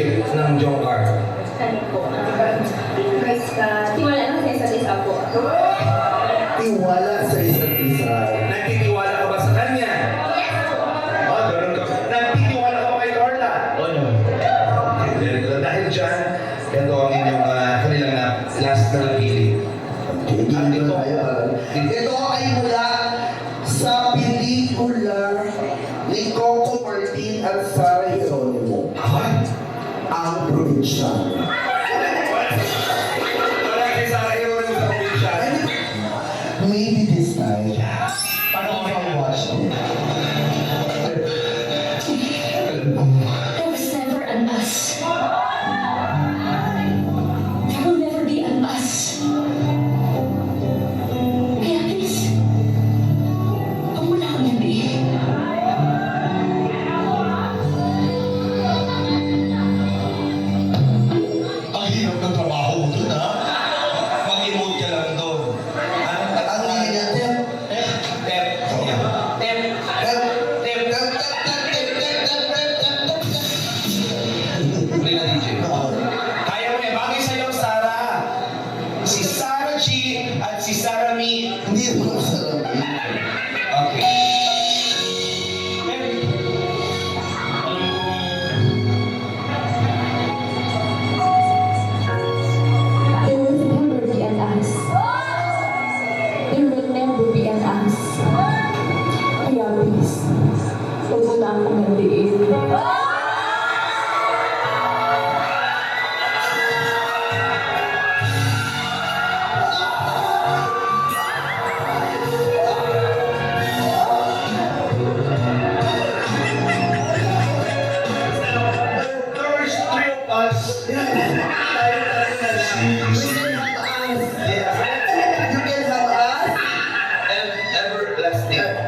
relationship ng Jongkar? Ano po? First tiwala lang sa isa't isa po. Tiwala sa isa't isa. Nagtitiwala ka ba sa kanya? Yes po. Oh, ganun ka. Nagtitiwala ka ba kay Carla? Oo naman. Okay, very good. Dahil dyan, ito ang inyong kanilang last na napili. Ito ay mula sa pelikula ni Coco Martin at Sarah Geronimo. Ang Probinsyano. Wala kay Sarah Geronimo sa Probinsyano. Maybe this time. Paano ko watch it? There was never an us. There will never be an us. Kaya please, huwag mo na akong nabihin. Ang hirap ng trabaho mo dun, ha? Mag-emote ka lang dun. Ang linya niya. Tep. Huli na DJ. Kaya mo yan. Bagay sa'yo, Sarah. Si Sarah G at si Sarah Mi. Hindi mo masarap. Okay. There will never be an us. There will never be an us. Kaya please, huwag mo na akong nabihin. First three of us. You can have us. And everlasting.